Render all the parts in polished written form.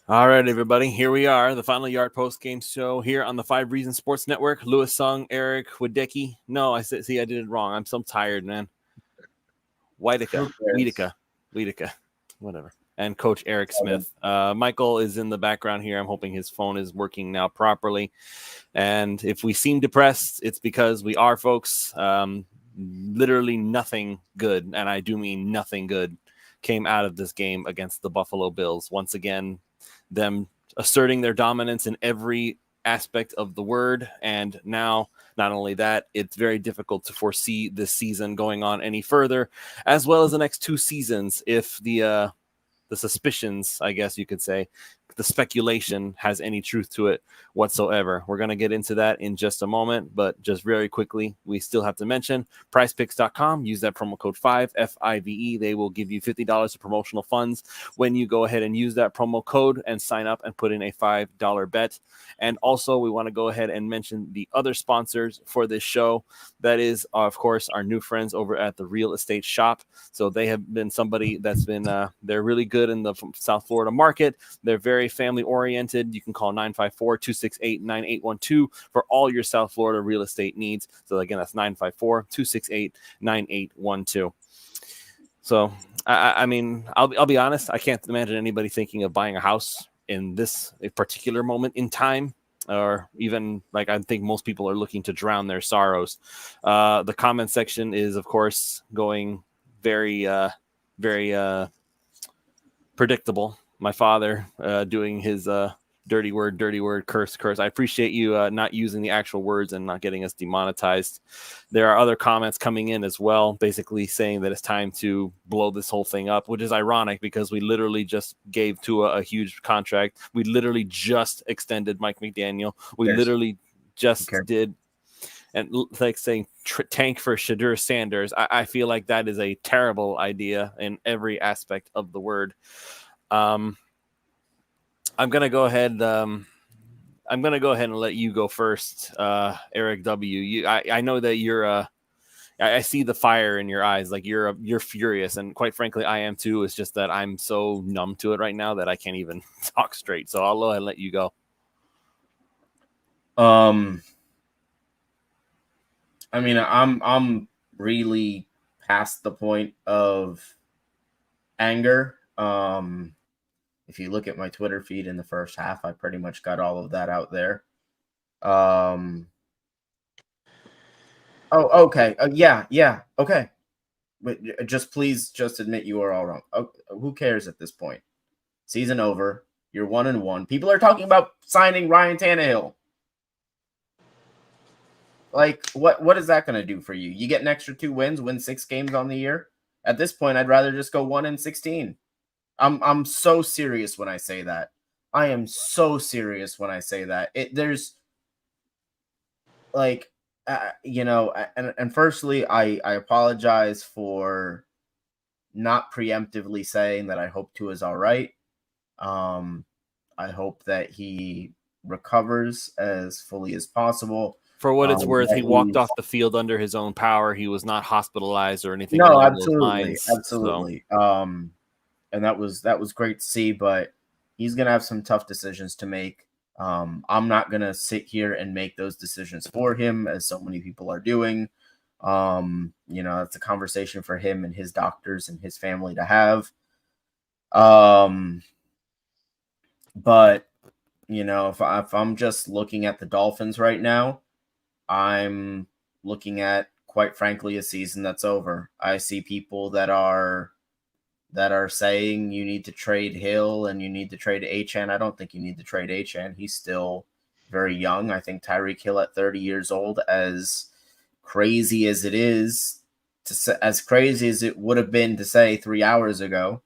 All right, everybody. Here we are, the Final Yard post-game show here on the 5 Reasons Sports Network. Louis Sung, Eric Wadecki. No, I did it wrong. I'm so tired, man. Wiedeke, whatever. And Coach Eric Smith. Michael is in the background here. I'm hoping his phone is working now properly. And if we seem depressed, it's because we are, folks. Literally nothing good, and I do mean nothing good, came out of this game against the Buffalo Bills. Once again, them asserting their dominance in every aspect of the word. And now, not only that, it's very difficult to foresee this season going on any further, as well as the next 2 seasons, if the suspicions, I guess you could say, the speculation has any truth to it whatsoever. We're going to get into that in just a moment, but just very quickly, we still have to mention prizepicks.com. Use that promo code 5, F-I-V-E. They will give you $50 of promotional funds when you go ahead and use that promo code and sign up and put in a $5 bet. And also, we want to go ahead and mention the other sponsors for this show. That is, of course, our new friends over at the Real Estate Shoppe. So they have been somebody that's been, they're really good in the South Florida market. They're very family oriented. You can call 954-268-9812 for all your South Florida real estate needs. So again, that's 954-268-9812. So I mean, I'll be honest, I can't imagine anybody thinking of buying a house in this particular moment in time, or even like I think most people are looking to drown their sorrows. The comment section is, of course, going very predictable. My father doing his dirty word, curse. I appreciate you not using the actual words and not getting us demonetized. There are other comments coming in as well, basically saying that it's time to blow this whole thing up, which is ironic because we literally just gave Tua a huge contract. We literally just extended Mike McDaniel. We literally just did. And like saying tank for Shadur Sanders, I feel like that is a terrible idea in every aspect of the word. I'm gonna go ahead. I'm gonna go ahead and let you go first, Eric W. I know that you're. I see the fire in your eyes, like you're furious, and quite frankly, I am too. It's just that I'm so numb to it right now that I can't even talk straight. So I'll go ahead and let you go. I mean, I'm really past the point of anger. If you look at my Twitter feed in the first half, I pretty much got all of that out there. Oh, okay. Yeah. Okay. But please admit you are all wrong. Who cares at this point? Season over. You're 1-1. People are talking about signing Ryan Tannehill. Like, what is that going to do for you? You get an extra 2 wins, win 6 games on the year. At this point, I'd rather just go 1-16. I'm so serious when I say that. I am so serious when I say that. There's like, and firstly, I apologize for not preemptively saying that I hope Tua is all right. I hope that he recovers as fully as possible. For what it's worth, he walked off the field under his own power. He was not hospitalized or anything. No, absolutely. So. And that was great to see, but he's going to have some tough decisions to make. I'm not going to sit here and make those decisions for him, as so many people are doing. It's a conversation for him and his doctors and his family to have. But, if I'm just looking at the Dolphins right now, I'm looking at, quite frankly, a season that's over. I see people that are saying you need to trade Hill and you need to trade Achane. I don't think you need to trade Achane. He's still very young. I think Tyreek Hill at 30 years old, as crazy as it is, as crazy as it would have been to say 3 hours ago,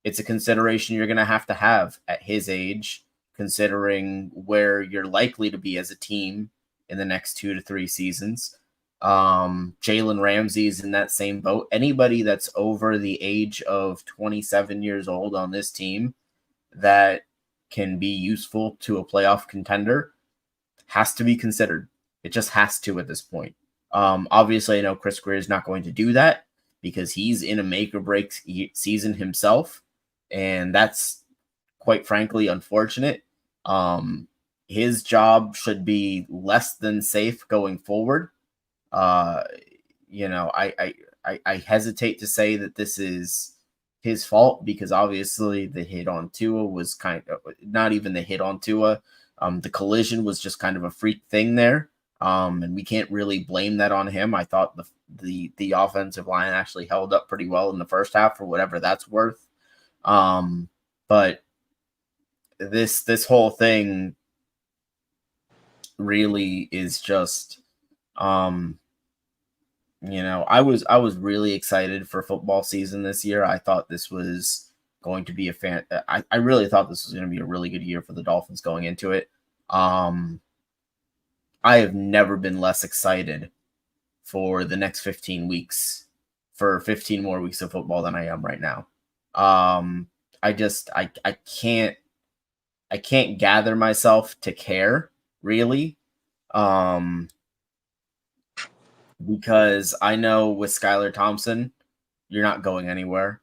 it's a consideration you're going to have at his age, considering where you're likely to be as a team in the next 2 to 3 seasons. Jalen Ramsey is in that same boat. Anybody that's over the age of 27 years old on this team that can be useful to a playoff contender has to be considered. It just has to at this point. Obviously, I know Chris Greer is not going to do that because he's in a make or break season himself. And that's quite frankly, unfortunate. His job should be less than safe going forward. You know, I hesitate to say that this is his fault because obviously the hit on Tua was kind of not even the hit on Tua. The collision was just kind of a freak thing there. And we can't really blame that on him. I thought the offensive line actually held up pretty well in the first half for whatever that's worth. But this whole thing really is just you know, I was really excited for football season this year. I thought this was going to be I really thought this was going to be a really good year for the Dolphins going into it. I have never been less excited for the next 15 weeks, for 15 more weeks of football than I am right now. I can't gather myself to care really. Because I know with Skylar Thompson, you're not going anywhere.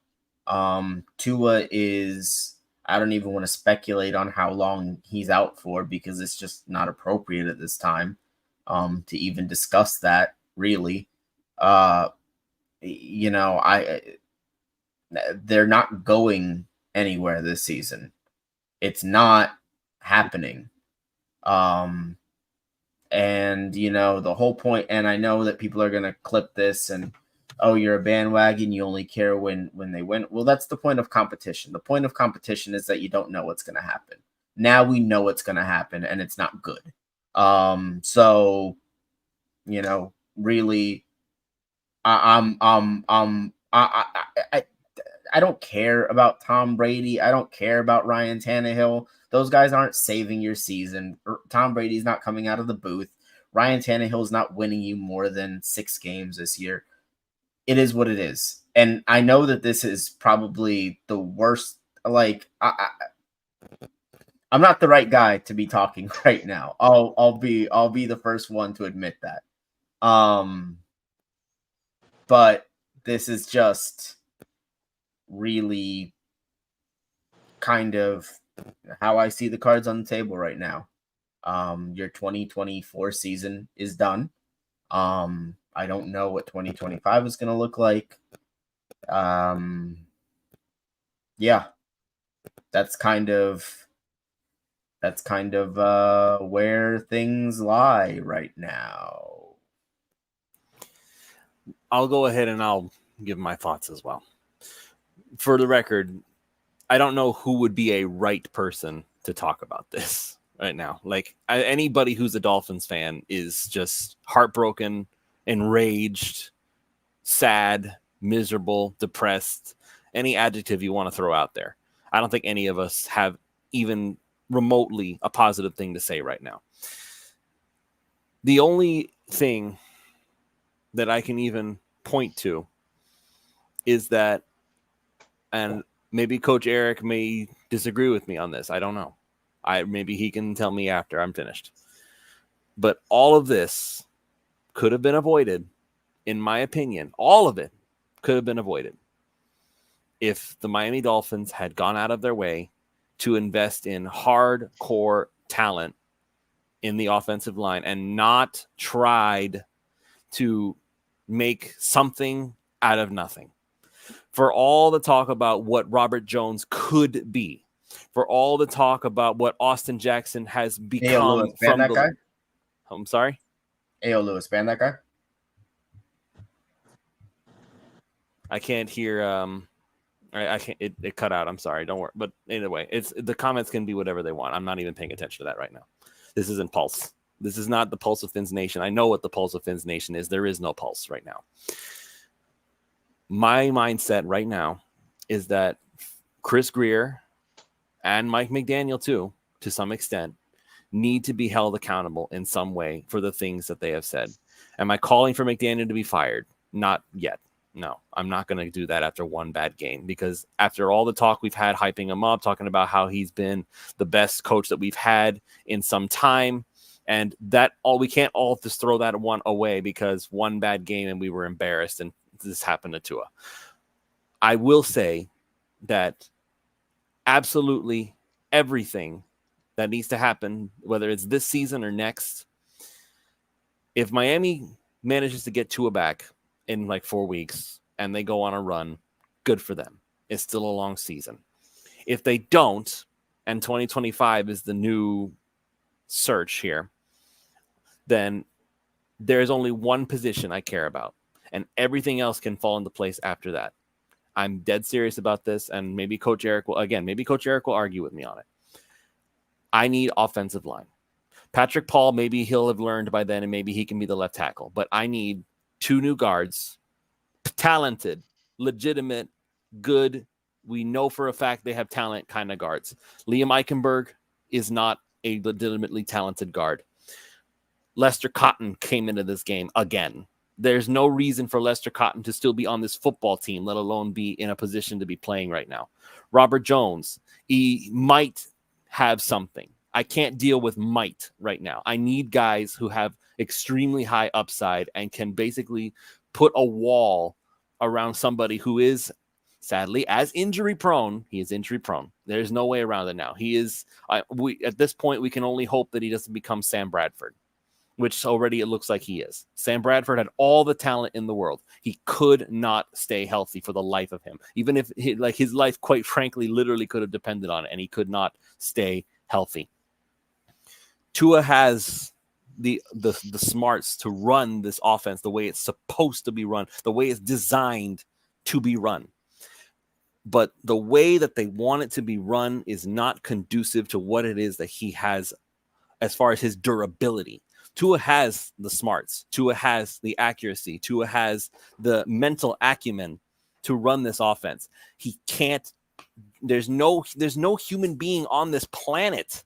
Tua is, I don't even want to speculate on how long he's out for because it's just not appropriate at this time to even discuss that really. You know, they're not going anywhere this season. It's not happening. And, you know, the whole point, and I know that people are going to clip this and, oh, you're a bandwagon, you only care when they win. Well, that's the point of competition. The point of competition is that you don't know what's going to happen. Now we know what's going to happen, and it's not good. So, you know, really, I don't care about Tom Brady. I don't care about Ryan Tannehill. Those guys aren't saving your season. Tom Brady's not coming out of the booth. Ryan Tannehill's not winning you more than 6 games this year. It is what it is. And I know that this is probably the worst. Like, I'm not the right guy to be talking right now. I'll be the first one to admit that. But this is just really kind of how I see the cards on the table right now. Your 2024 season is done. I don't know what 2025 is going to look like. Yeah, that's kind of where things lie right now. I'll go ahead and I'll give my thoughts as well. For the record, I don't know who would be a right person to talk about this right now. Like anybody who's a Dolphins fan is just heartbroken, enraged, sad, miserable, depressed, any adjective you want to throw out there. I don't think any of us have even remotely a positive thing to say right now. The only thing that I can even point to is that, and maybe Coach Eric may disagree with me on this. I don't know. Maybe he can tell me after I'm finished. But all of this could have been avoided, in my opinion. All of it could have been avoided if the Miami Dolphins had gone out of their way to invest in hardcore talent in the offensive line and not tried to make something out of nothing. For all the talk about what Robert Jones could be, for all the talk about what Austin Jackson has become Lewis, ban that guy? I'm sorry? A.O. Lewis, ban that guy? I can't hear. I can't. It cut out. I'm sorry. Don't worry. But anyway, it's the comments can be whatever they want. I'm not even paying attention to that right now. This isn't Pulse. This is not the Pulse of Fins Nation. I know what the Pulse of Fins Nation is. There is no Pulse right now. My mindset right now is that Chris Grier and Mike McDaniel too, to some extent, need to be held accountable in some way for the things that they have said. Am I calling for McDaniel to be fired? Not yet. No, I'm not going to do that after one bad game, because after all the talk we've had hyping him up, talking about how he's been the best coach that we've had in some time, and that all we can't all just throw that one away because one bad game and we were embarrassed and this happened to Tua. I will say that absolutely everything that needs to happen, whether it's this season or next. If Miami manages to get Tua back in like 4 weeks and they go on a run, good for them. It's still a long season. If they don't, and 2025 is the new search here, then there's only one position I care about, and everything else can fall into place after that. I'm dead serious about this, and maybe Coach Eric will argue with me on it. I need offensive line. Patrick Paul, maybe he'll have learned by then, and maybe he can be the left tackle. But I need 2 new guards, talented, legitimate, good. We know for a fact they have talent kind of guards. Liam Eichenberg is not a legitimately talented guard. Lester Cotton came into this game again. There's no reason for Lester Cotton to still be on this football team, let alone be in a position to be playing right now. Robert Jones, he might have something. I can't deal with might right now. I need guys who have extremely high upside and can basically put a wall around somebody who is, sadly, as injury prone. He is injury prone. There's no way around it now. He is. At this point, we can only hope that he doesn't become Sam Bradford, which already it looks like he is. Sam Bradford had all the talent in the world. He could not stay healthy for the life of him. Even if his life, quite frankly, literally could have depended on it, and he could not stay healthy. Tua has the smarts to run this offense the way it's supposed to be run, the way it's designed to be run. But the way that they want it to be run is not conducive to what it is that he has as far as his durability. Tua has the smarts. Tua has the accuracy. Tua has the mental acumen to run this offense. He can't. There's no human being on this planet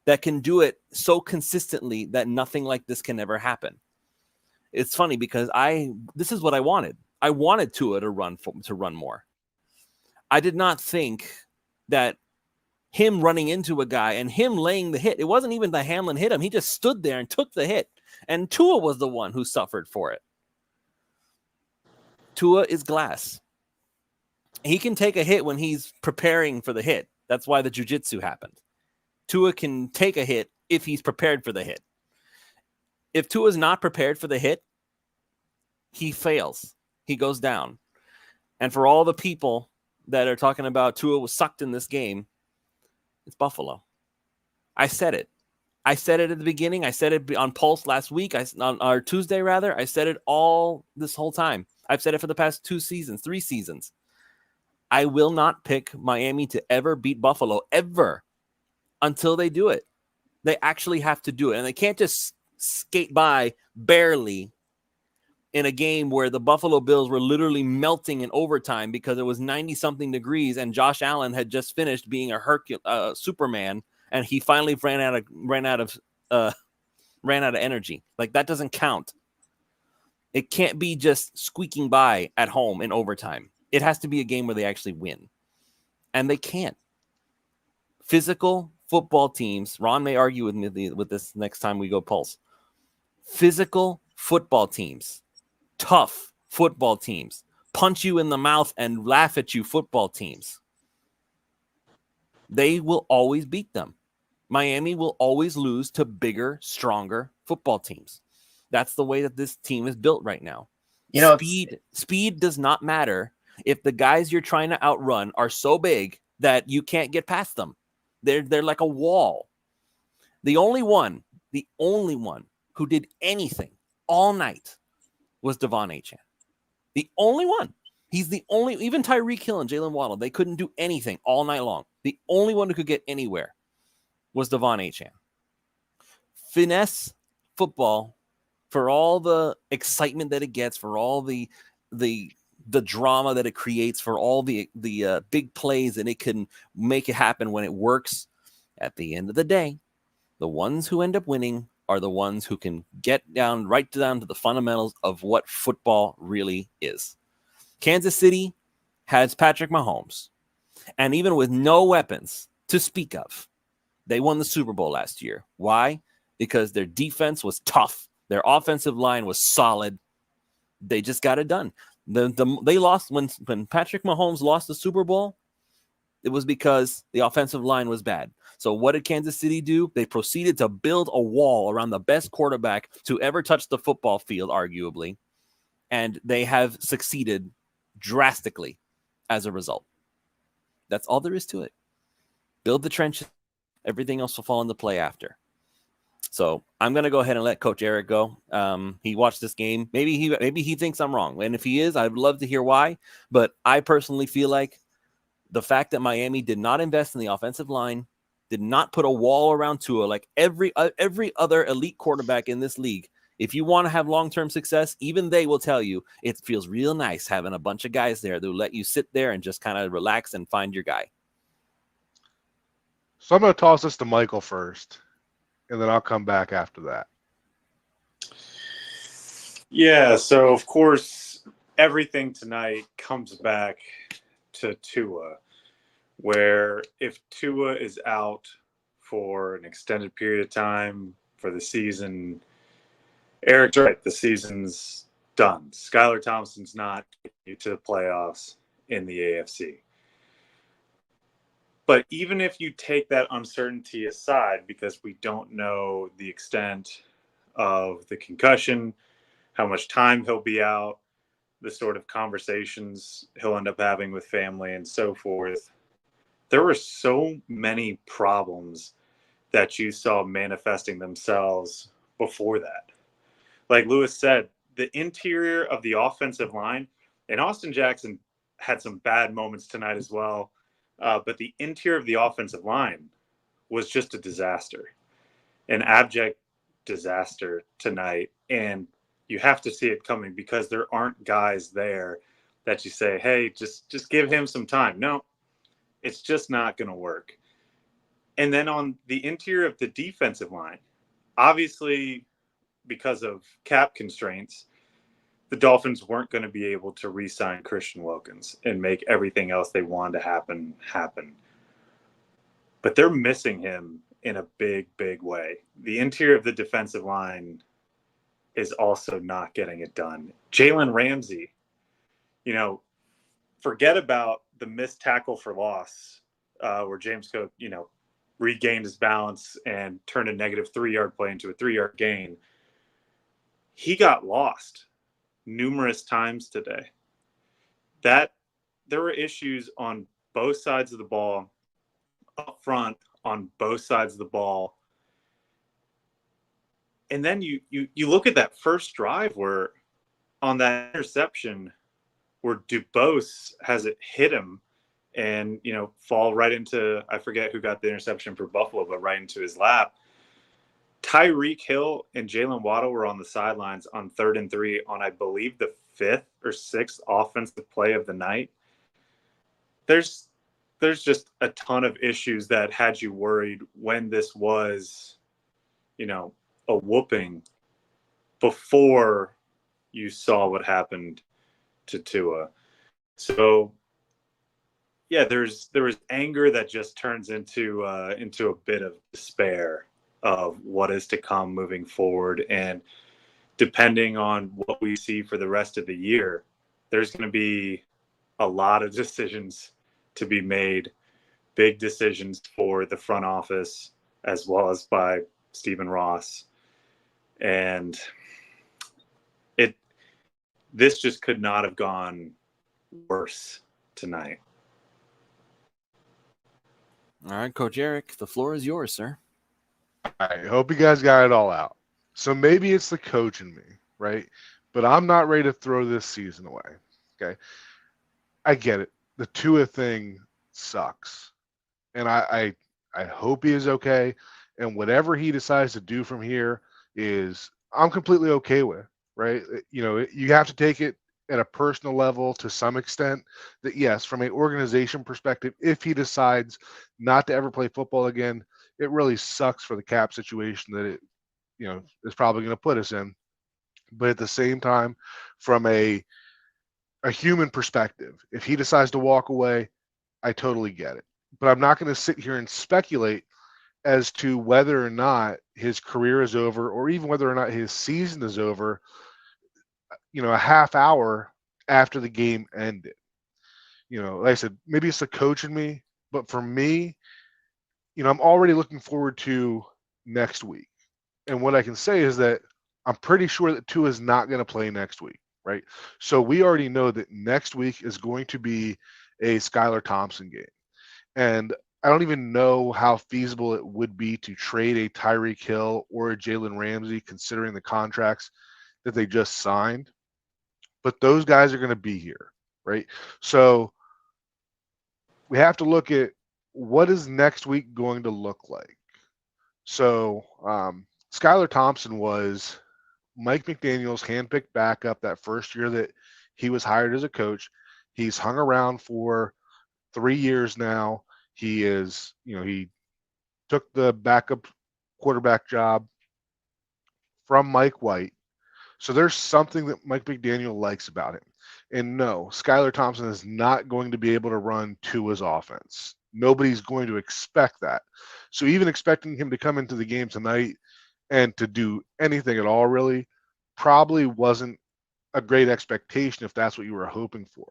that can do it so consistently that nothing like this can ever happen. It's funny because this is what I wanted. I wanted Tua to run more. I did not think that him running into a guy and him laying the hit, it wasn't even the Hamlin hit him. He just stood there and took the hit. And Tua was the one who suffered for it. Tua is glass. He can take a hit when he's preparing for the hit. That's why the jiu-jitsu happened. Tua can take a hit if he's prepared for the hit. If Tua's not prepared for the hit, he fails. He goes down. And for all the people that are talking about Tua was sucked in this game, it's Buffalo. I said it. I said it at the beginning. I said it on Pulse last week. On Tuesday, rather. I said it all this whole time. I've said it for the past 3 seasons. I will not pick Miami to ever beat Buffalo, ever, until they do it. They actually have to do it. And they can't just skate by barely in a game where the Buffalo Bills were literally melting in overtime because it was 90-something degrees and Josh Allen had just finished being a Superman, and he finally ran out of energy. Like, that doesn't count. It can't be just squeaking by at home in overtime. It has to be a game where they actually win, and they can't. Physical football teams. Ron may argue with me with this next time we go Pulse. Physical football teams. Tough football teams, punch you in the mouth and laugh at you football teams. They will always beat them. Miami will always lose to bigger, stronger football teams. That's the way that this team is built right now. You know, speed does not matter if the guys you're trying to outrun are so big that you can't get past them. They're like a wall. The only one who did anything all night was Devon Achane. The only one. He's the only, even Tyreek Hill and Jalen Waddle, they couldn't do anything all night long. The only one who could get anywhere was Devon Achane. Finesse football, for all the excitement that it gets, for all the drama that it creates, for all the big plays that it can make it happen when it works, at the end of the day, the ones who end up winning are the ones who can get right down to the fundamentals of what football really is. Kansas City has Patrick Mahomes, and even with no weapons to speak of, they won the Super Bowl last year. Why? Because their defense was tough. Their offensive line was solid. They just got it done. They lost when Patrick Mahomes lost the Super Bowl. It was because the offensive line was bad. So what did Kansas City do? They proceeded to build a wall around the best quarterback to ever touch the football field, arguably. And they have succeeded drastically as a result. That's all there is to it. Build the trenches. Everything else will fall into play after. So I'm going to go ahead and let Coach Eric go. He watched this game. Maybe he thinks I'm wrong. And if he is, I'd love to hear why. But I personally feel like the fact that Miami did not invest in the offensive line, did not put a wall around Tua like every other elite quarterback in this league. If you want to have long-term success, even they will tell you it feels real nice having a bunch of guys there that will let you sit there and just kind of relax and find your guy. So I'm going to toss this to Michael first, and then I'll come back after that. Yeah, so of course, everything tonight comes back to Tua, where if Tua is out for an extended period of time for the season, Eric's right, the season's done. Skylar Thompson's not getting to the playoffs in the AFC. But even if you take that uncertainty aside, because we don't know the extent of the concussion, how much time he'll be out, the sort of conversations he'll end up having with family and so forth, there were so many problems that you saw manifesting themselves before that. Like Lewis said, the interior of the offensive line, and Austin Jackson had some bad moments tonight as well, but the interior of the offensive line was just a disaster, an abject disaster tonight. And you have to see it coming because there aren't guys there that you say, hey, just give him some time. No, it's just not going to work. And then on the interior of the defensive line, obviously because of cap constraints, the Dolphins weren't going to be able to re-sign Christian Wilkins and make everything else they wanted to happen. But they're missing him in a big, big way. The interior of the defensive line is also not getting it done. Jalen Ramsey, forget about the missed tackle for loss where James Cook, regained his balance and turned a negative 3-yard play into a 3-yard gain. He got lost numerous times today. That there were issues on both sides of the ball, up front on both sides of the ball. And then you look at that first drive where on that interception where Dubose has it hit him and, fall right into, I forget who got the interception for Buffalo, but right into his lap. Tyreek Hill and Jalen Waddle were on the sidelines on 3rd and 3 on, I believe, the 5th or 6th offensive play of the night. There's just a ton of issues that had you worried when this was, a whooping before you saw what happened to Tua. So, yeah, there was anger that just turns into a bit of despair of what is to come moving forward. And depending on what we see for the rest of the year, there's going to be a lot of decisions to be made, big decisions for the front office as well as by Stephen Ross. And this just could not have gone worse tonight. All right, Coach Eric, the floor is yours, sir. I hope you guys got it all out. So maybe it's the coach in me, right? But I'm not ready to throw this season away. Okay. I get it. The Tua thing sucks. And I hope he is okay. And whatever he decides to do from here is I'm completely okay with, right? You have to take it at a personal level to some extent that, yes, from an organization perspective, if he decides not to ever play football again, it really sucks for the cap situation that it, is probably going to put us in. But at the same time, from a human perspective, if he decides to walk away, I totally get it. But I'm not going to sit here and speculate as to whether or not his career is over or even whether or not his season is over, a half hour after the game ended. Like I said, maybe it's the coach in me But for me, I'm already looking forward to next week. And what I can say is that I'm pretty sure that Tua is not going to play next week, right? So we already know that next week is going to be a Skylar Thompson game. And I don't even know how feasible it would be to trade a Tyreek Hill or a Jalen Ramsey, considering the contracts that they just signed. But those guys are going to be here, right? So we have to look at what is next week going to look like. So Skylar Thompson was Mike McDaniel's handpicked backup that first year that he was hired as a coach. He's hung around for 3 years now. He is, he took the backup quarterback job from Mike White. So there's something that Mike McDaniel likes about him. And no, Skylar Thompson is not going to be able to run Tua's offense. Nobody's going to expect that. So even expecting him to come into the game tonight and to do anything at all really probably wasn't a great expectation if that's what you were hoping for.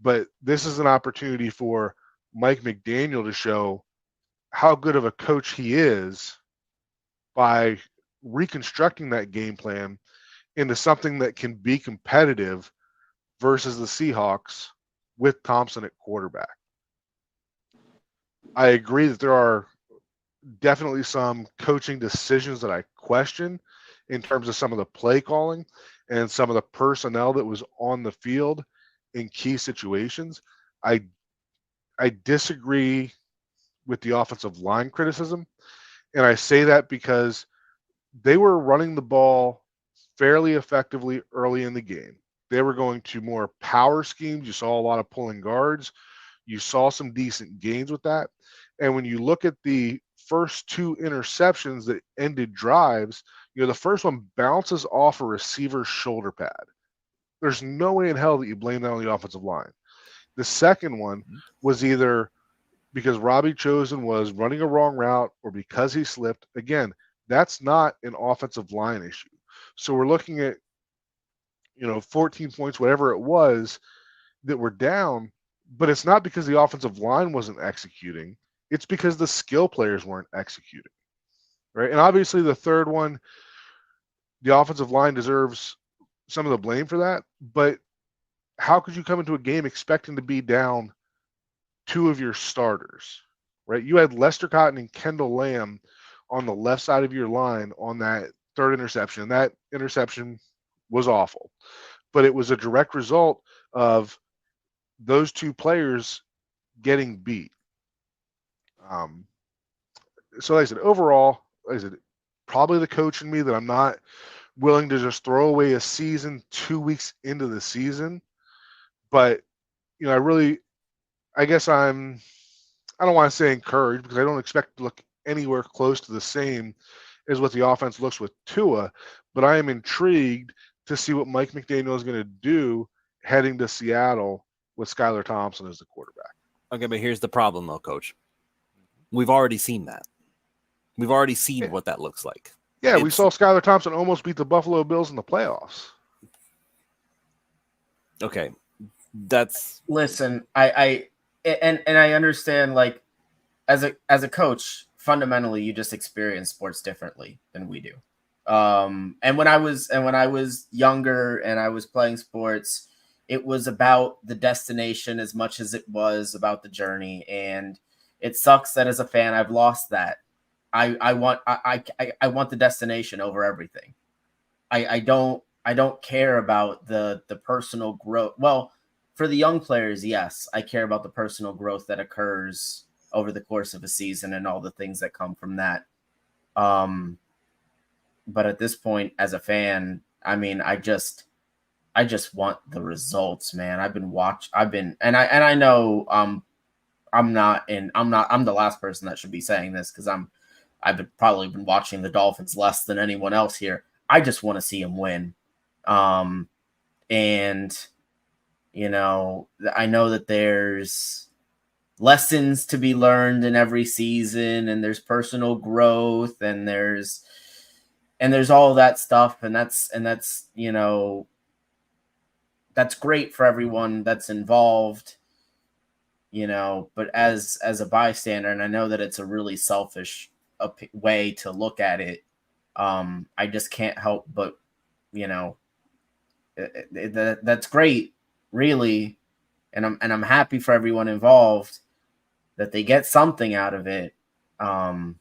But this is an opportunity for Mike McDaniel to show how good of a coach he is by reconstructing that game plan into something that can be competitive versus the Seahawks with Thompson at quarterback. I agree that there are definitely some coaching decisions that I question in terms of some of the play calling and some of the personnel that was on the field in key situations. I disagree with the offensive line criticism, and I say that because they were running the ball fairly effectively early in the game. They were going to more power schemes. You saw a lot of pulling guards. You saw some decent gains with that. And when you look at the first 2 interceptions that ended drives, the first one bounces off a receiver's shoulder pad. There's no way in hell that you blame that on the offensive line. The second one was either because Robbie Chosen was running a wrong route or because he slipped. Again, that's not an offensive line issue. So we're looking at, 14 points, whatever it was, that were down, but it's not because the offensive line wasn't executing. It's because the skill players weren't executing, right? And obviously the third one, the offensive line deserves some of the blame for that, but how could you come into a game expecting to be down 2 of your starters, right? You had Lester Cotton and Kendall Lamb on the left side of your line on that third interception. That interception was awful, but it was a direct result of those 2 players getting beat. So like I said, overall, probably the coach in me that I'm not willing to just throw away a season 2 weeks into the season. But, I guess I don't want to say encouraged because I don't expect to look anywhere close to the same as what the offense looks with Tua, but I am intrigued to see what Mike McDaniel is going to do heading to Seattle with Skylar Thompson as the quarterback. Okay, but here's the problem though, Coach. We've already seen that. We've already seen what that looks like. Yeah, we saw Skylar Thompson almost beat the Buffalo Bills in the playoffs. Okay. That's listen, I understand, like, as a coach, fundamentally you just experience sports differently than we do. And when I was younger and I was playing sports, it was about the destination as much as it was about the journey. And it sucks that as a fan, I've lost that. I want the destination over everything. I don't care about the personal growth. Well, for the young players, yes, I care about the personal growth that occurs over the course of a season and all the things that come from that. But at this point, as a fan, I mean, I just want the results, man. I know I'm the last person that should be saying this because I've probably been watching the Dolphins less than anyone else here. I just want to see them win. And I know that there's lessons to be learned in every season, and there's personal growth, and there's all that stuff, and that's that's great for everyone that's involved. but as a bystander, and I know that it's a really selfish way to look at it, I just can't help but, that's great, really, and I'm happy for everyone involved that they get something out of it. But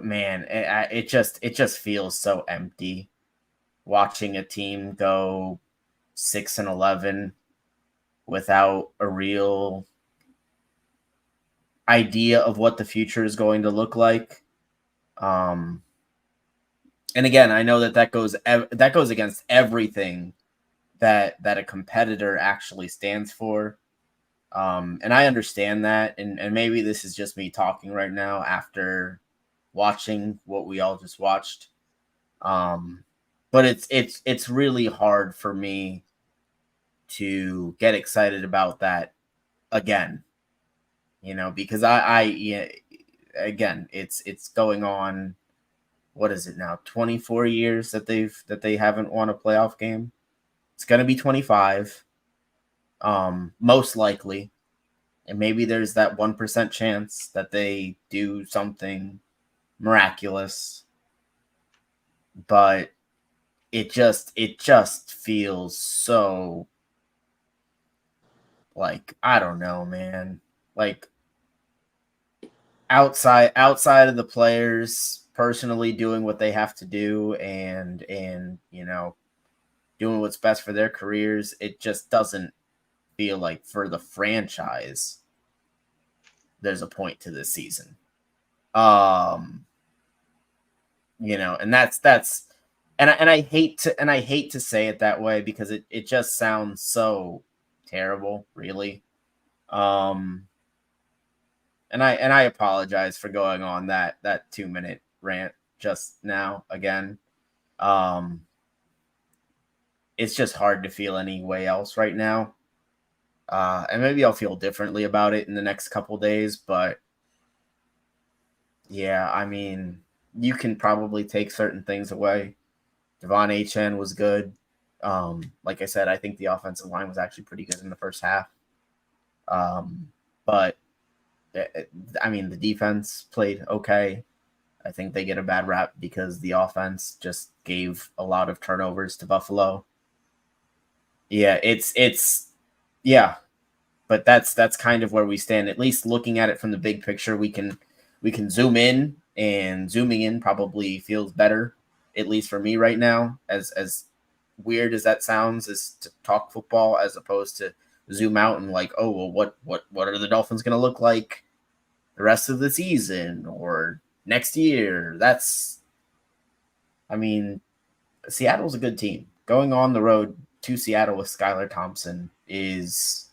man, it just feels so empty watching a team go 6-11 without a real idea of what the future is going to look like. And again, I know that goes against everything that a competitor actually stands for. And I understand that, and maybe this is just me talking right now after watching what we all just watched. But it's really hard for me to get excited about that again, because again, it's going on. What is it now? 24 years that they haven't won a playoff game. It's going to be 25, most likely. And maybe there's that 1% chance that they do something miraculous. But it just feels so, like, I don't know, man. Like, outside of the players personally doing what they have to do and doing what's best for their careers, it just doesn't feel like for the franchise there's a point to this season. And that's and I hate to say it that way because it just sounds so terrible, really. And I apologize for going on that 2-minute rant just now again. It's just hard to feel any way else right now. And maybe I'll feel differently about it in the next couple days, but yeah, I mean, you can probably take certain things away. Devon Achane was good. Like I said, I think the offensive line was actually pretty good in the first half. But I mean, the defense played okay. I think they get a bad rap because the offense just gave a lot of turnovers to Buffalo. Yeah, yeah, but that's kind of where we stand. At least looking at it from the big picture, we can zoom in, and zooming in probably feels better, at least for me right now. As weird as that sounds, is to talk football as opposed to zoom out and like, oh well, what are the Dolphins going to look like the rest of the season or next year? I mean, Seattle's a good team. Going on the road to Seattle with Skylar Thompson is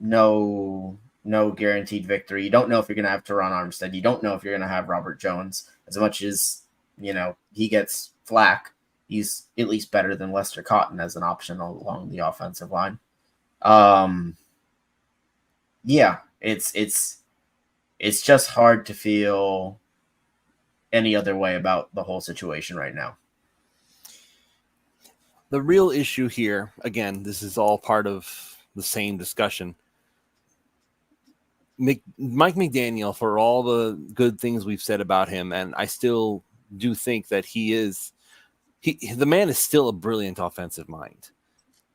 no guaranteed victory. You don't know if you're going to have Teron Armstead. You don't know if you're going to have Robert Jones. As much as, he gets flack, he's at least better than Lester Cotton as an option along the offensive line. Yeah, it's just hard to feel any other way about the whole situation right now. The real issue here, again, this is all part of the same discussion. Mike McDaniel, for all the good things we've said about him, and I still do think that the man is still a brilliant offensive mind.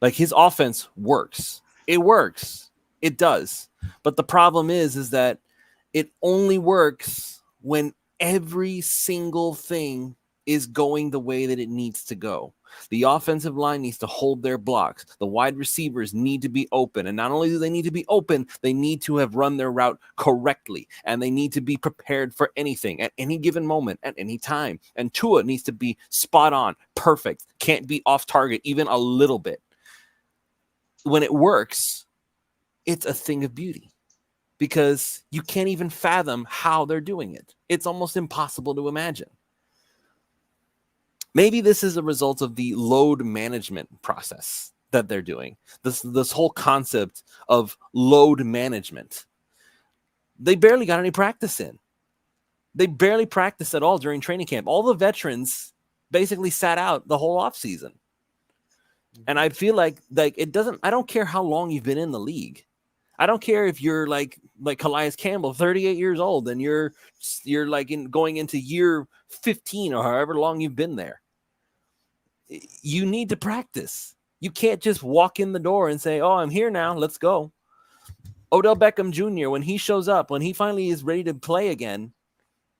Like, his offense works. It works. It does. But the problem is that it only works when every single thing is going the way that it needs to go. The offensive line needs to hold their blocks. The wide receivers need to be open. And not only do they need to be open, they need to have run their route correctly. And they need to be prepared for anything at any given moment, at any time. And Tua needs to be spot on, perfect. Can't be off target even a little bit. When it works, it's a thing of beauty because you can't even fathom how they're doing it. It's almost impossible to imagine. Maybe this is a result of the load management process that they're doing. This whole concept of load management. They barely got any practice in. They barely practiced at all during training camp. All the veterans basically sat out the whole offseason. And I feel like it doesn't. I don't care how long you've been in the league. I don't care if you're like Calais Campbell, 38 years old, and you're like going into year 15 or however long you've been there. You need to practice. You can't just walk in the door and say, "Oh, I'm here now. Let's go." Odell Beckham Jr., when he shows up, when he finally is ready to play again,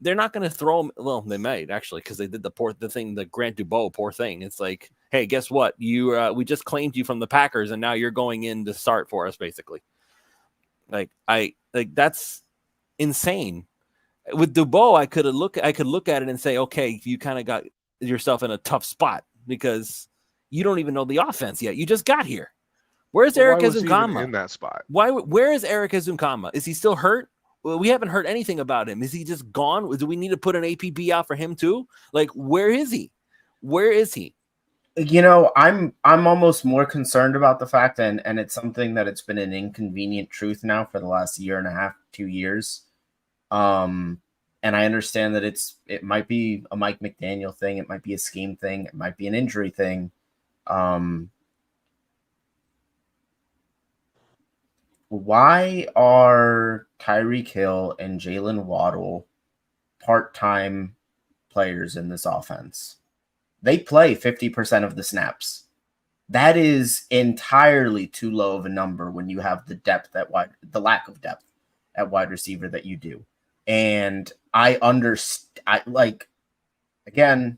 they're not going to throw him. Well, they might actually, because they did the Grant Dubois poor thing. It's like, hey, guess what? We just claimed you from the Packers, and now you're going in to start for us, basically. That's insane. With Dubois, I could look at it and say, okay, you kind of got yourself in a tough spot because you don't even know the offense yet. You just got here. Where's Eric Ezukanma in that spot? Where is Eric Ezukanma? Is he still hurt? Well, we haven't heard anything about him. Is he just gone? Do we need to put an APB out for him too? Like, where is he? Where is he? I'm almost more concerned about the fact, and it's something that it's been an inconvenient truth now for the last year and a half, 2 years. And I understand that it might be a Mike McDaniel thing, it might be a scheme thing, it might be an injury thing. Why are Tyreek Hill and Jalen Waddle part-time players in this offense? They play 50% of the snaps. That is entirely too low of a number when you have the lack of depth at wide receiver that you do. And I understand, again,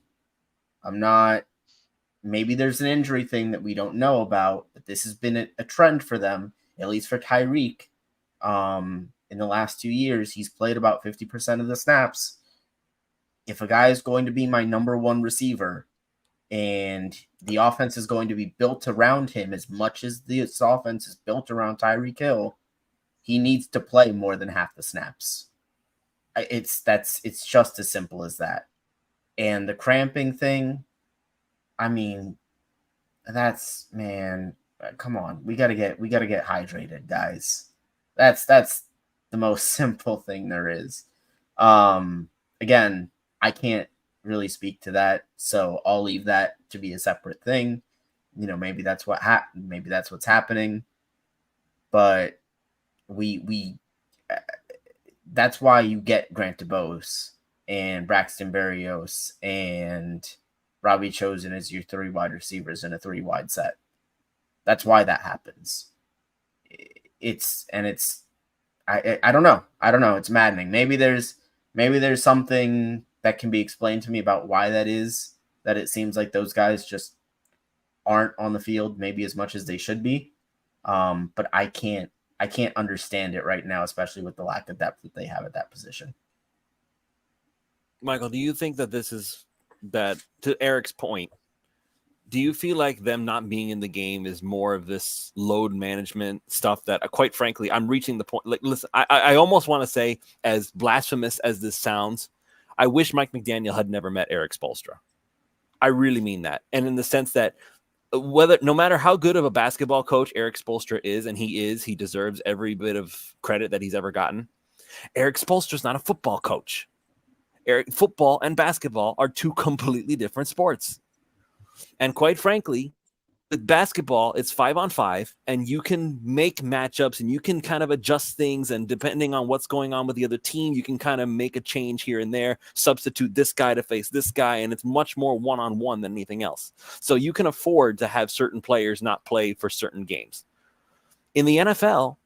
maybe there's an injury thing that we don't know about, but this has been a trend for them, at least for Tyreek. In the last 2 years, he's played about 50% of the snaps. If a guy is going to be my number one receiver, and the offense is going to be built around him as much as this offense is built around Tyreek Hill, he needs to play more than half the snaps. It's just as simple as that. And the cramping thing, I mean, come on. We gotta get hydrated, guys. That's the most simple thing there is. Again, I can't really speak to that, so I'll leave that to be a separate thing. Maybe that's maybe that's what's happening, but we that's why you get Grant DuBose and Braxton Berrios and Robbie Chosen as your 3 wide receivers in a 3 wide set. That's why that happens. I don't know. It's maddening. Maybe there's something that can be explained to me about why that is, that it seems like those guys just aren't on the field maybe as much as they should be. But I can't understand it right now, especially with the lack of depth that they have at that position. Michael, do you think that to Eric's point, do you feel like them not being in the game is more of this load management stuff that, quite frankly, I'm reaching the point. Like, listen, I almost want to say, as blasphemous as this sounds, I wish Mike McDaniel had never met Eric Spoelstra. I really mean that. And in the sense that no matter how good of a basketball coach Eric Spoelstra is, and he deserves every bit of credit that he's ever gotten. Eric Spoelstra is not a football coach. Football and basketball are 2 completely different sports. And quite frankly, with basketball, it's 5-on-5, and you can make matchups and you can kind of adjust things. And depending on what's going on with the other team, you can kind of make a change here and there, substitute this guy to face this guy. And it's much more one-on-one than anything else. So you can afford to have certain players not play for certain games. In the NFL,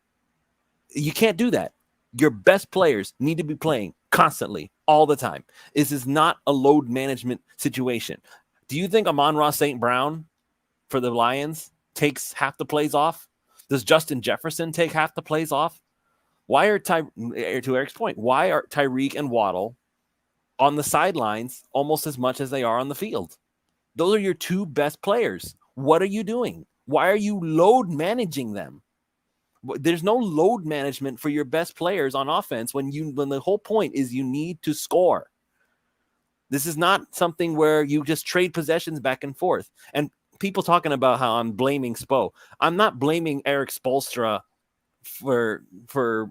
you can't do that. Your best players need to be playing constantly, all the time. This is not a load management situation. Do you think Amon-Ra St. Brown for the Lions takes half the plays off? Does Justin Jefferson take half the plays off? To Eric's point, why are Tyreek and Waddle on the sidelines almost as much as they are on the field? Those are your 2 best players. What are you doing? Why are you load managing them? There's no load management for your best players on offense when the whole point is you need to score. This is not something where you just trade possessions back and forth. And people talking about how I'm blaming Spo. I'm not blaming Eric Spoelstra for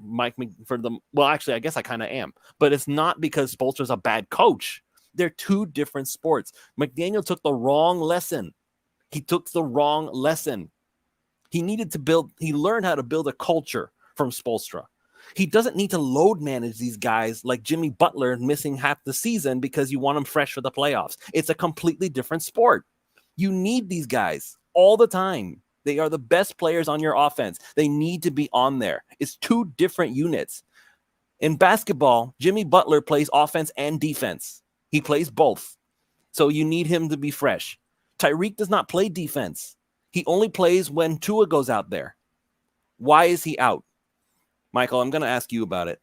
Mike for the. Well, actually, I guess I kind of am. But it's not because Spoelstra's a bad coach. They're 2 different sports. McDaniel took the wrong lesson. He took the wrong lesson. He learned how to build a culture from Spoelstra. He doesn't need to load manage these guys like Jimmy Butler missing half the season because you want them fresh for the playoffs. It's a completely different sport. You need these guys all the time. They are the best players on your offense. They need to be on there. It's two different units. In basketball, Jimmy Butler plays offense and defense. He plays both. So you need him to be fresh. Tyreek does not play defense. He only plays when Tua goes out there. Why is he out? Michael, I'm going to ask you about it.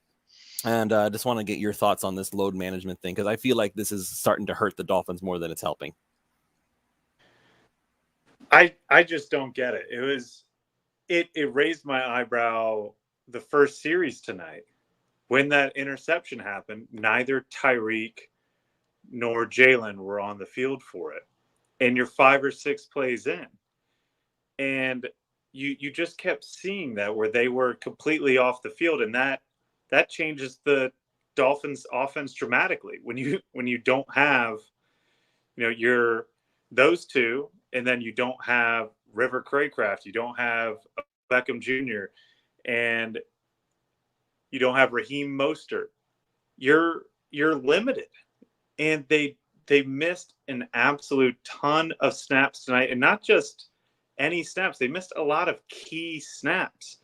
And I just want to get your thoughts on this load management thing, because I feel like this is starting to hurt the Dolphins more than it's helping. I just don't get it. It raised my eyebrow the first series tonight. When that interception happened, neither Tyreek nor Jalen were on the field for it. And you're 5 or 6 plays in. And you just kept seeing that where they were completely off the field. And that changes the Dolphins offense dramatically. When you don't have, you're those two, and then you don't have River Craycraft, you don't have Beckham Jr., and you don't have Raheem Mostert. You're limited. And they missed an absolute ton of snaps tonight, and not just any snaps. They missed a lot of key snaps.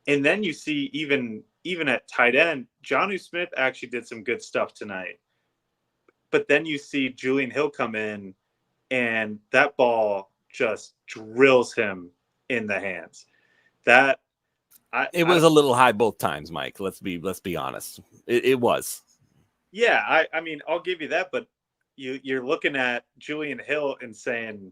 And then you see even at tight end, Jonnu Smith actually did some good stuff tonight. But then you see Julian Hill come in, and that ball just drills him in the hands. It was a little high both times, Mike. Let's be honest. It was. Yeah, I mean, I'll give you that, but you're looking at Julian Hill and saying,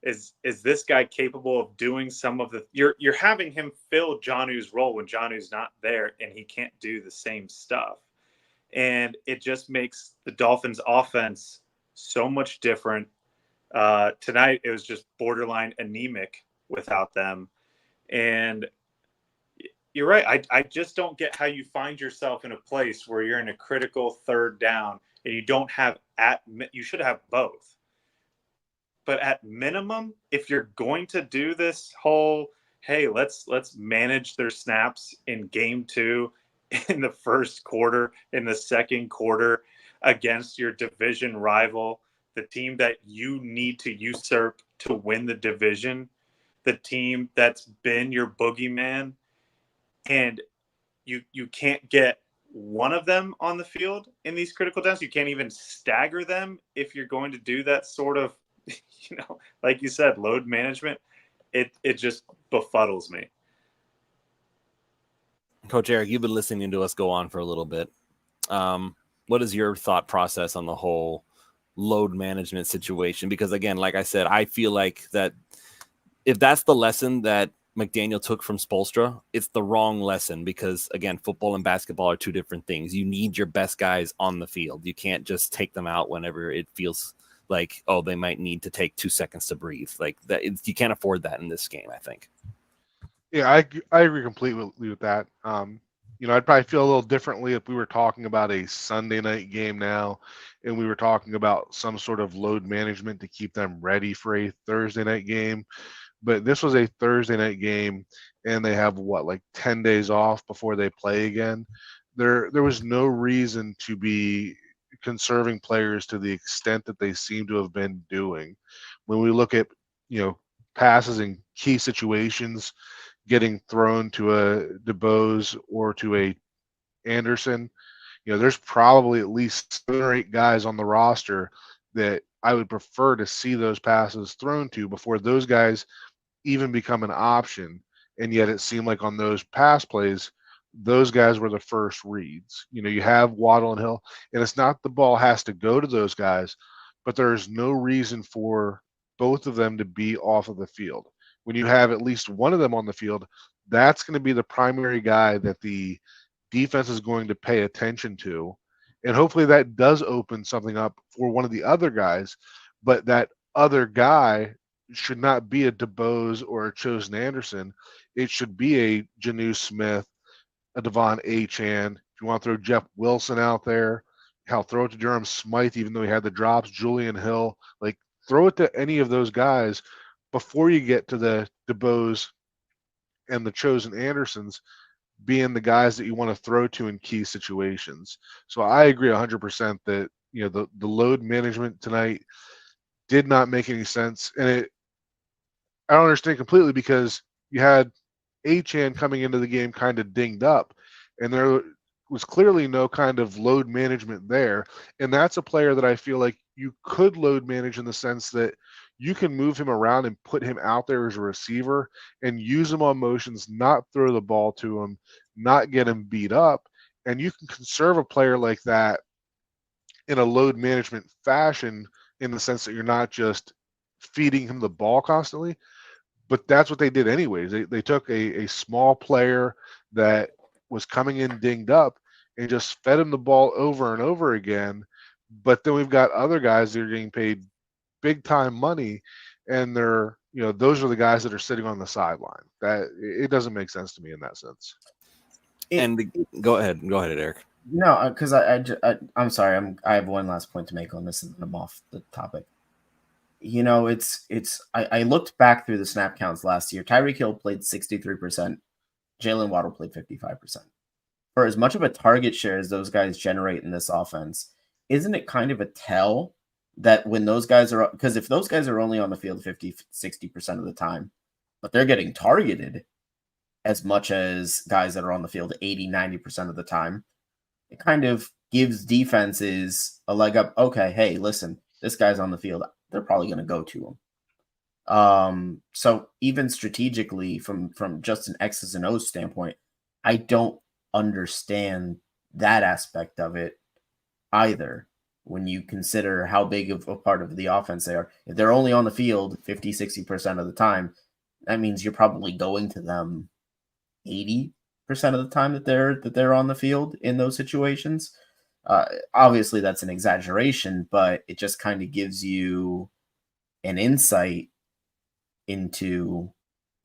is this guy capable of doing some of the? You're having him fill Jonnu's role when Jonnu's not there, and he can't do the same stuff, and it just makes the Dolphins' offense so much different. Tonight it was just borderline anemic without them, and you're right. I just don't get how you find yourself in a place where you're in a critical third down and you don't have you should have both. But at minimum, if you're going to do this whole, hey, let's manage their snaps in game 2, in the first quarter, in the second quarter, against your division rival, the team that you need to usurp to win the division, the team that's been your boogeyman, and you can't get one of them on the field in these critical downs. You can't even stagger them if you're going to do that sort of, like you said, load management. It just befuddles me. Coach Eric, you've been listening to us go on for a little bit. What is your thought process on the whole load management situation? Because again, like I said, I feel like that if that's the lesson that McDaniel took from Spoelstra, it's the wrong lesson, because again, football and basketball are two different things. You need your best guys on the field. You can't just take them out whenever it feels like, oh, they might need to take 2 seconds to breathe. Like that, you can't afford that in this game, I think. Yeah, I agree completely with that. I'd probably feel a little differently if we were talking about a Sunday night game now, and we were talking about some sort of load management to keep them ready for a Thursday night game. But this was a Thursday night game, and they have like 10 days off before they play again. There was no reason to be conserving players to the extent that they seem to have been doing. When we look at, passes in key situations getting thrown to a DeBose or to a Anderson, there's probably at least 7 or 8 guys on the roster that I would prefer to see those passes thrown to before those guys even become an option. And yet it seemed like on those pass plays, those guys were the first reads. You have Waddle and Hill, and it's not the ball has to go to those guys, but there's no reason for both of them to be off of the field. When you have at least one of them on the field, that's going to be the primary guy that the defense is going to pay attention to. And hopefully that does open something up for one of the other guys, but that other guy should not be a DeBose or a Chosen Anderson. It should be a Jonnu Smith, a Devon Achane. If you want to throw Jeff Wilson out there, throw it to Durham Smythe, even though he had the drops, Julian Hill. Like, throw it to any of those guys before you get to the DeBose and the chosen Andersons being the guys that you want to throw to in key situations. So I agree 100% that, the load management tonight did not make any sense. And I don't understand completely, because you had Achane coming into the game kind of dinged up, and there was clearly no kind of load management there. And that's a player that I feel like you could load manage in the sense that you can move him around and put him out there as a receiver and use him on motions, not throw the ball to him, not get him beat up. And you can conserve a player like that in a load management fashion, in the sense that you're not just feeding him the ball constantly. But that's what they did anyways. They took a small player that was coming in dinged up and just fed him the ball over and over again. But then we've got other guys that are getting paid big time money, and they're, those are the guys that are sitting on the sideline. That it doesn't make sense to me in that sense. Go ahead, Eric. No, because I'm sorry. I have one last point to make on this, and then I'm off the topic. I looked back through the snap counts last year. Tyreek Hill played 63%. Jalen Waddle played 55%. For as much of a target share as those guys generate in this offense, isn't it kind of a tell that when those guys are, because if those guys are only on the field 50-60% of the time, but they're getting targeted as much as guys that are on the field 80-90% of the time, it kind of gives defenses a leg up. Okay, hey, listen, this guy's on the field. They're probably going to go to him. So even strategically, from just an X's and O's standpoint, I don't understand that aspect of it either. When you consider how big of a part of the offense they are, if they're only on the field 50-60% of the time, that means you're probably going to them 80% of the time that they're on the field in those situations. Obviously, that's an exaggeration, but it just kind of gives you an insight into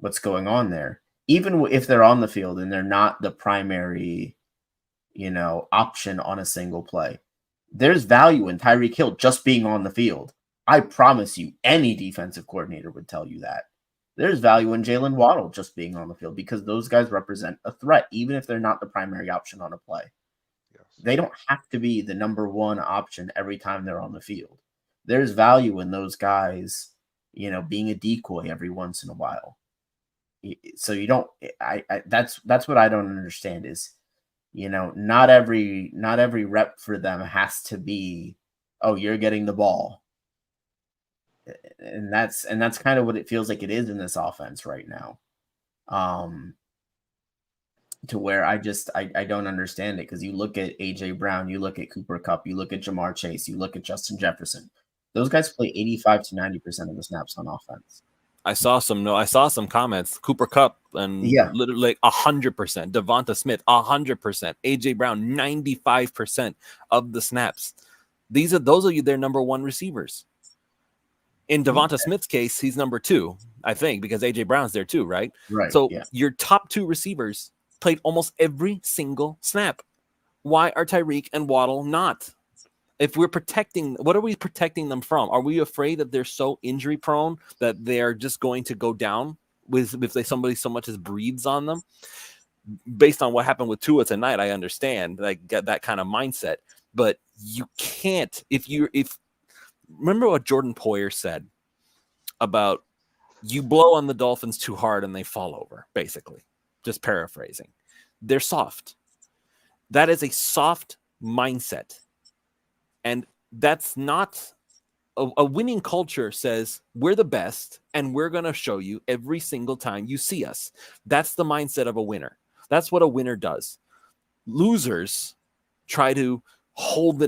what's going on there. Even if they're on the field and they're not the primary, option on a single play, there's value in Tyreek Hill just being on the field. I promise you, any defensive coordinator would tell you that. There's value in Jalen Waddle just being on the field, because those guys represent a threat, even if they're not the primary option on a play. Yes. They don't have to be the number one option every time they're on the field. There's value in those guys, being a decoy every once in a while. So you don't. That's what I don't understand is, not every rep for them has to be, oh, you're getting the ball. And that's kind of what it feels like it is in this offense right now. To where I don't understand it, because you look at AJ Brown, you look at Cooper Kupp, you look at Jamar Chase, you look at Justin Jefferson. Those guys play 85-90% of the snaps on offense. I saw some comments. Cooper Kupp and literally 100%. Devonta Smith 100%. AJ Brown 95% of the snaps. Those are their number one receivers. In Devonta Smith's case, he's number two, I think, because AJ Brown's there too, right? Right. So your top two receivers played almost every single snap. Why are Tyreek and Waddle not? If we're protecting, what are we protecting them from? Are we afraid that they're so injury prone that they're just going to go down if somebody so much as breathes on them? Based on what happened with Tua tonight, I understand get that kind of mindset, but you can't. Remember what Jordan Poyer said about you blow on the Dolphins too hard and they fall over, basically. Just paraphrasing. They're soft. That is a soft mindset. And that's not a winning culture. Says we're the best and we're going to show you every single time you see us. That's the mindset of a winner. That's what a winner does. Losers try to hold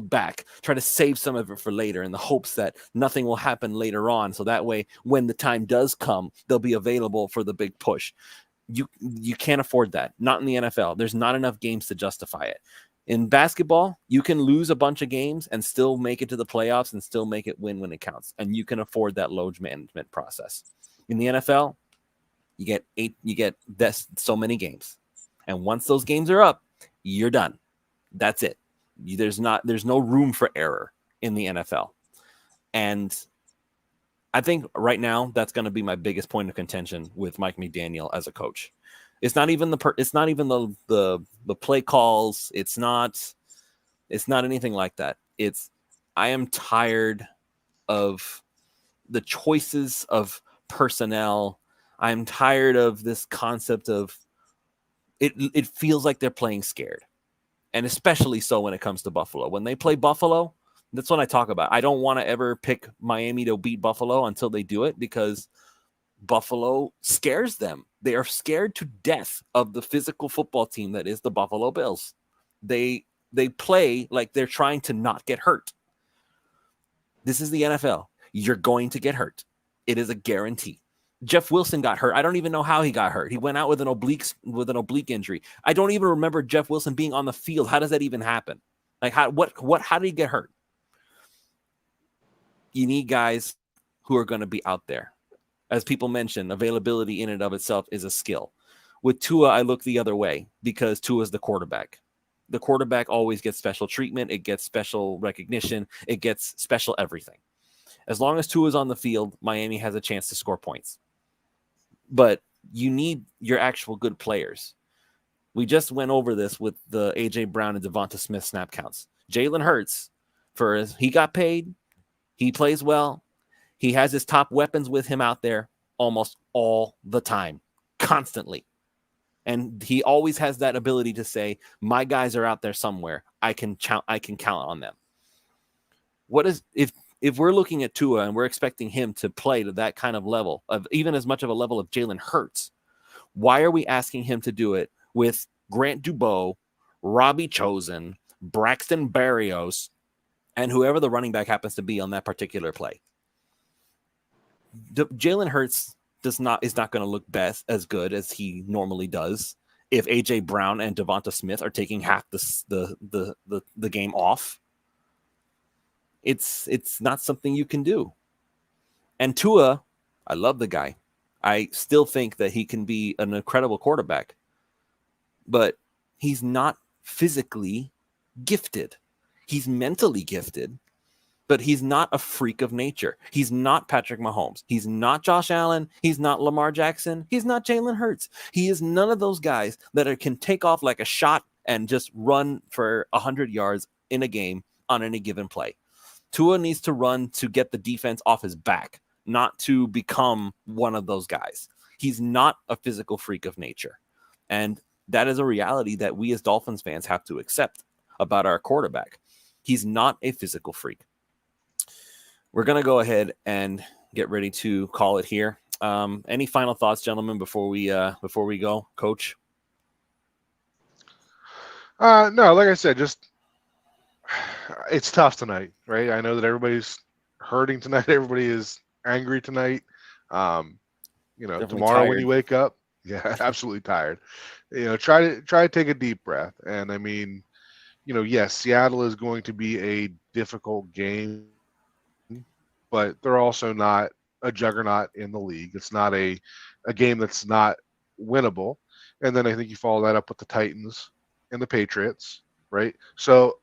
back, try to save some of it for later in the hopes that nothing will happen later on. So that way, when the time does come, they'll be available for the big push. You can't afford that. Not in the NFL. There's not enough games to justify it. In basketball, you can lose a bunch of games and still make it to the playoffs and still make it win when it counts. And you can afford that load management process. In the NFL, you get so many games. And once those games are up, you're done. That's it. There's no room for error in the NFL. And I think right now that's going to be my biggest point of contention with Mike McDaniel as a coach. It's not even the play calls. It's not anything like that. I am tired of the choices of personnel. I'm tired of this concept of it feels like they're playing scared. And especially so when it comes to Buffalo. When they play Buffalo, that's what I talk about. I don't want to ever pick Miami to beat Buffalo until they do it, because Buffalo scares them. They are scared to death of the physical football team that is the Buffalo Bills. They play like they're trying to not get hurt. This is the NFL. You're going to get hurt. It is a guarantee. Jeff Wilson got hurt. I don't even know how he got hurt. He went out with an oblique injury. I don't even remember Jeff Wilson being on the field. How does that even happen? Like how did he get hurt? You need guys who are going to be out there. As people mentioned, availability in and of itself is a skill. With Tua, I look the other way because Tua is the quarterback. The quarterback always gets special treatment. It gets special recognition. It gets special everything. As long as Tua is on the field, Miami has a chance to score points. But you need your actual good players. We just went over this with the A.J. Brown and Devonta Smith snap counts. Jalen Hurts, he got paid. He plays well. He has his top weapons with him out there almost all the time, constantly. And he always has that ability to say, my guys are out there somewhere. I can count on them. If we're looking at Tua and we're expecting him to play to that kind of level, of even as much of a level of Jalen Hurts, why are we asking him to do it with Grant Dubois, Robbie Chosen, Braxton Berrios, and whoever the running back happens to be on that particular play? Jalen Hurts is not going to look as good as he normally does if AJ Brown and Devonta Smith are taking half the game off. It's not something you can do. And Tua, I love the guy. I still think that he can be an incredible quarterback, but he's not physically gifted. He's mentally gifted, but he's not a freak of nature. He's not Patrick Mahomes. He's not Josh Allen. He's not Lamar Jackson. He's not Jalen Hurts. He is none of those guys that can take off like a shot and just run for 100 yards in a game on any given play. Tua needs to run to get the defense off his back, not to become one of those guys. He's not a physical freak of nature. And that is a reality that we as Dolphins fans have to accept about our quarterback. He's not a physical freak. We're going to go ahead and get ready to call it here. Any final thoughts, gentlemen, before we go, Coach? No, like I said, just it's tough tonight, right? I know that everybody's hurting tonight. Everybody is angry tonight. Definitely tomorrow tired. When you wake up, yeah, absolutely tired. Try to take a deep breath. And I mean, yes, Seattle is going to be a difficult game, but they're also not a juggernaut in the league. It's not a game that's not winnable. And then I think you follow that up with the Titans and the Patriots, right? So,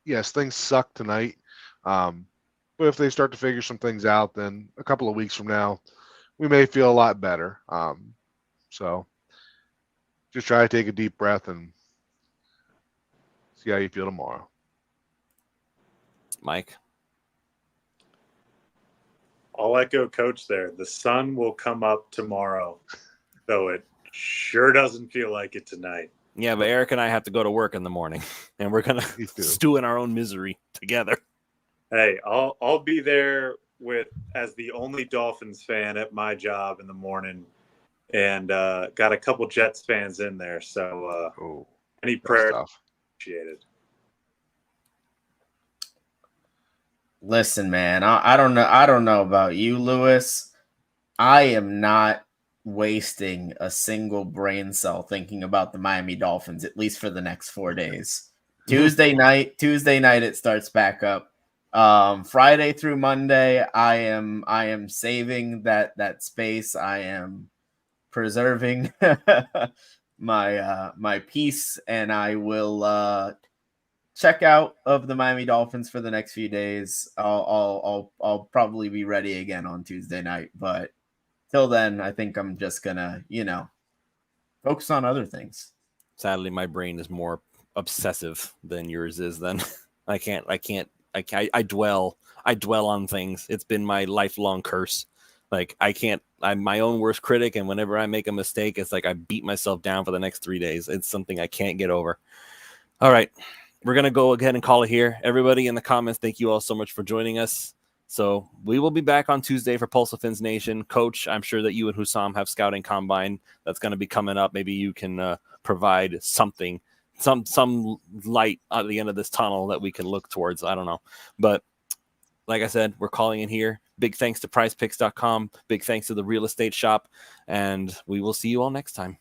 yes, things suck tonight. But if they start to figure some things out, then a couple of weeks from now, we may feel a lot better. So just try to take a deep breath and see how you feel tomorrow. Mike? I'll echo Coach there. The sun will come up tomorrow, though it sure doesn't feel like it tonight. Yeah, but Eric and I have to go to work in the morning, and we're going to stew in our own misery together. Hey, I'll be there as the only Dolphins fan at my job in the morning, and got a couple Jets fans in there. So any prayer appreciated. Listen, man, I don't know about you, Lewis. I am not wasting a single brain cell thinking about the Miami Dolphins, at least for the next 4 days. Tuesday night it starts back up. Friday through Monday, I am saving that space. I am preserving my peace, and I will checkout of the Miami Dolphins for the next few days. I'll probably be ready again on Tuesday night, but till then, I think I'm just gonna, focus on other things. Sadly, my brain is more obsessive than yours is. Then I dwell on things. It's been my lifelong curse. Like I'm my own worst critic, and whenever I make a mistake, it's like I beat myself down for the next 3 days. It's something I can't get over. All right, we're gonna go ahead and call it here. Everybody in the comments, thank you all so much for joining us. So we will be back on Tuesday for Pulse of Fins Nation. Coach, I'm sure that you and Hussam have scouting combine that's going to be coming up. Maybe you can provide something, some light at the end of this tunnel that we can look towards. I don't know. But like I said, we're calling in here. Big thanks to prizepicks.com. Big thanks to the Real Estate Shop. And we will see you all next time.